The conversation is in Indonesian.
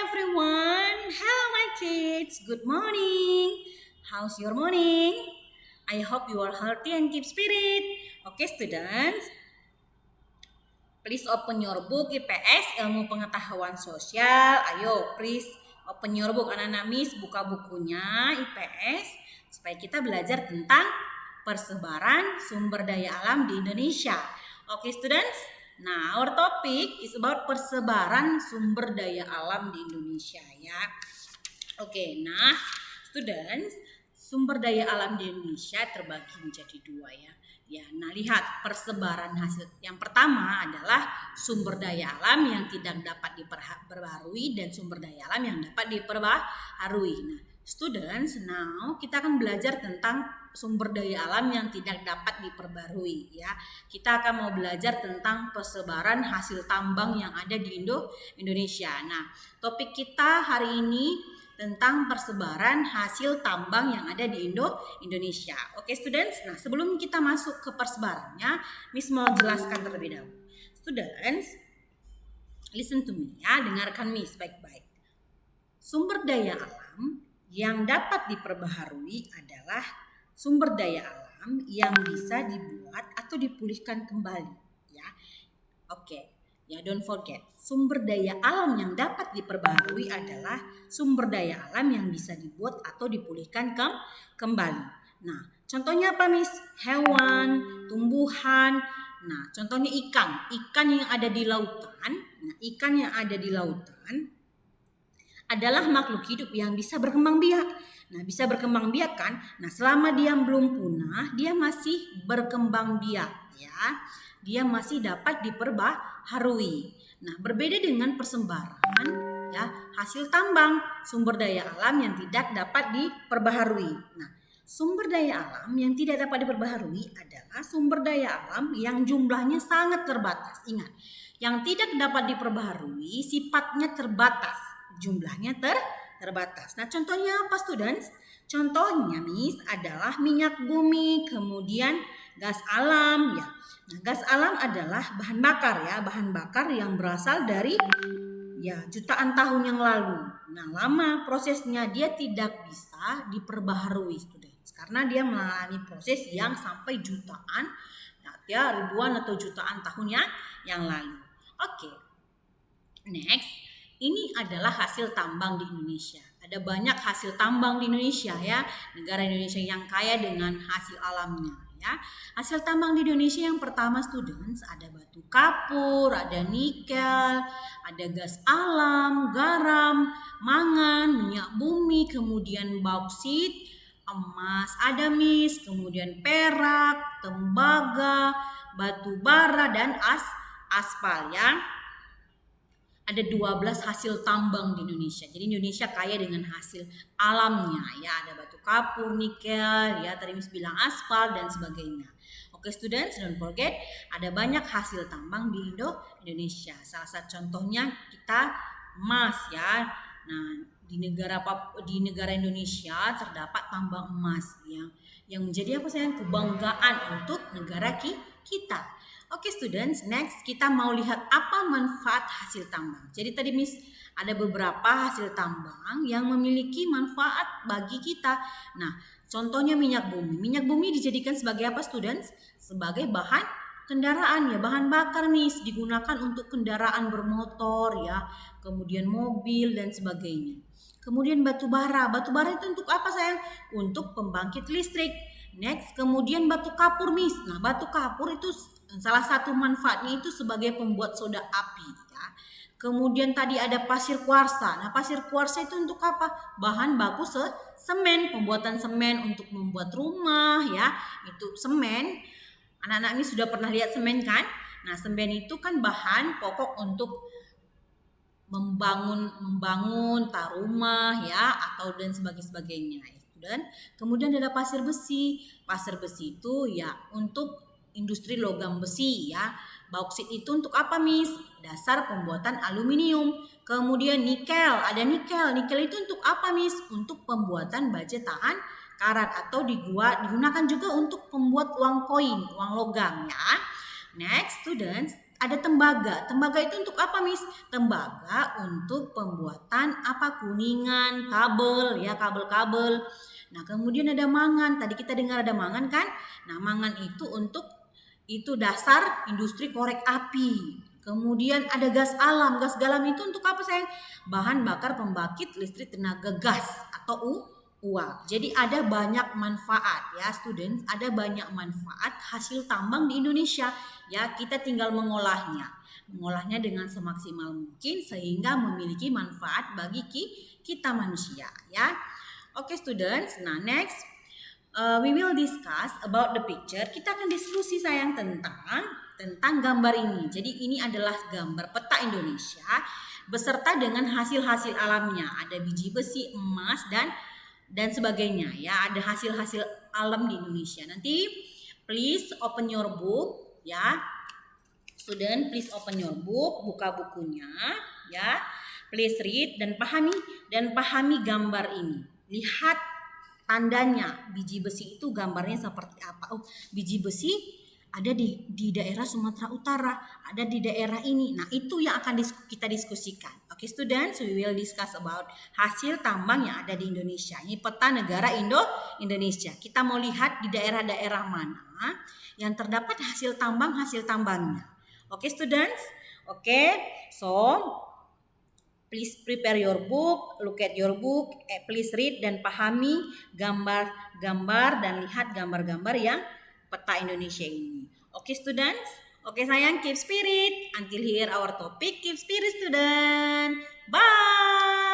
everyone. Hello my kids. Good morning. How's your morning? I hope you are healthy and keep spirit. Okay students, please open your book IPS Ilmu Pengetahuan Sosial. Ayo please open your book anak-anak Miss, buka bukunya IPS supaya kita belajar tentang persebaran sumber daya alam di Indonesia. Okay students, nah our topic is about persebaran sumber daya alam di Indonesia ya. Oke, nah students, sumber daya alam di Indonesia terbagi menjadi dua ya. Ya, nah lihat persebaran hasil. Yang pertama adalah sumber daya alam yang tidak dapat diperbaharui dan sumber daya alam yang dapat diperbaharui. Nah, students, now kita akan belajar tentang sumber daya alam yang tidak dapat diperbarui ya. Kita akan mau belajar tentang persebaran hasil tambang yang ada di Indonesia. Nah, topik kita hari ini tentang persebaran hasil tambang yang ada di Indonesia. Oke students, nah sebelum kita masuk ke persebarannya, Miss mau jelaskan terlebih dahulu. Students, listen to me ya, dengarkan Miss baik-baik. Sumber daya alam yang dapat diperbaharui adalah sumber daya alam yang bisa dibuat atau dipulihkan kembali ya. Oke. Ya, don't forget, sumber daya alam yang dapat diperbaharui adalah sumber daya alam yang bisa dibuat atau dipulihkan kembali. Nah, contohnya apa, Miss? Hewan, tumbuhan. Nah, contohnya ikan yang ada di lautan. Nah, ikan yang ada di lautan adalah makhluk hidup yang bisa berkembang biak. Nah, bisa berkembang biak kan? Nah, selama dia belum punah, dia masih berkembang biak ya. Dia masih dapat diperbaharui. Nah, berbeda dengan persebaran ya, hasil tambang, sumber daya alam yang tidak dapat diperbaharui. Nah, sumber daya alam yang tidak dapat diperbaharui adalah sumber daya alam yang jumlahnya sangat terbatas. Ingat, yang tidak dapat diperbaharui sifatnya terbatas, jumlahnya terbatas. Nah, contohnya apa, students? Contohnya, Miss, adalah minyak bumi, kemudian gas alam ya. Nah, gas alam adalah bahan bakar ya, bahan bakar yang berasal dari ya jutaan tahun yang lalu. Nah, lama prosesnya, dia tidak bisa diperbaharui students karena dia mengalami proses yang sampai jutaan ya, ribuan atau jutaan tahun yang lalu. Oke. Next, ini adalah hasil tambang di Indonesia. Ada banyak hasil tambang di Indonesia ya, negara Indonesia yang kaya dengan hasil alamnya. Ya. Hasil tambang di Indonesia yang pertama students ada batu kapur, ada nikel, ada gas alam, garam, mangan, minyak bumi, kemudian bauksit, emas, ada Miss, kemudian perak, tembaga, batu bara dan aspal ya. Ada 12 hasil tambang di Indonesia. Jadi Indonesia kaya dengan hasil alamnya ya, ada batu kapur, nikel, ya tadi Miss bilang aspal dan sebagainya. Oke students, don't forget ada banyak hasil tambang di Indonesia. Salah satu contohnya kita emas ya. Nah, di negara Indonesia terdapat tambang emas yang menjadi apa sayang, kebanggaan untuk negara kita. Oke students, next kita mau lihat apa manfaat hasil tambang. Jadi tadi Miss ada beberapa hasil tambang yang memiliki manfaat bagi kita. Nah, contohnya minyak bumi. Minyak bumi dijadikan sebagai apa students? Sebagai bahan kendaraan ya, bahan bakar Miss, digunakan untuk kendaraan bermotor ya, kemudian mobil dan sebagainya. Kemudian batu bara itu untuk apa sayang? Untuk pembangkit listrik. Next, kemudian batu kapur Miss. Nah, batu kapur itu salah satu manfaatnya itu sebagai pembuat soda api ya. Kemudian tadi ada pasir kuarsa. Nah, pasir kuarsa itu untuk apa? Bahan baku semen, pembuatan semen untuk membuat rumah ya. Itu semen. Anak-anak ini sudah pernah lihat semen kan? Nah, semen itu kan bahan pokok untuk membangun rumah ya, atau dan sebagainya. Dan kemudian ada pasir besi. Pasir besi itu ya untuk industri logam besi ya. Bauksit itu untuk apa Miss? Dasar pembuatan aluminium. Kemudian nikel, ada nikel. Nikel itu untuk apa Miss? Untuk pembuatan baja tahan karat atau digunakan juga untuk membuat uang koin, uang logam ya. Next students, ada tembaga. Tembaga itu untuk apa, Miss? Tembaga untuk pembuatan apa? Kuningan, kabel, ya, kabel-kabel. Nah, kemudian ada mangan. Tadi kita dengar ada mangan kan? Nah, mangan itu dasar industri korek api. Kemudian ada gas alam. Gas alam itu untuk apa, sayang? Bahan bakar pembangkit listrik tenaga gas atau uap. Jadi ada banyak manfaat, ya, students. Ada banyak manfaat hasil tambang di Indonesia. Ya, kita tinggal mengolahnya dengan semaksimal mungkin sehingga memiliki manfaat bagi kita manusia, ya. Oke, students. Nah, next we will discuss about the picture. Kita akan diskusi, sayang, tentang gambar ini. Jadi ini adalah gambar peta Indonesia beserta dengan hasil-hasil alamnya. Ada biji besi, emas, dan sebagainya, ya. Ada hasil-hasil alam di Indonesia. Nanti please open your book, ya. Student, please open your book, buka bukunya, ya. Please read dan pahami gambar ini. Lihat tandanya, biji besi itu gambarnya seperti apa? Oh, biji besi ada di daerah Sumatera Utara, ada di daerah ini. Nah, itu yang akan kita diskusikan. Oke, students, we will discuss about hasil tambang yang ada di Indonesia. Ini peta negara Indonesia. Kita mau lihat di daerah-daerah mana yang terdapat hasil tambangnya. Oke, students? Oke, so please prepare your book, look at your book, please read dan pahami gambar-gambar dan lihat gambar-gambar yang peta Indonesia ini. Oke, students? Oke, sayang, keep spirit. Until here our topic, keep spirit, student. Bye!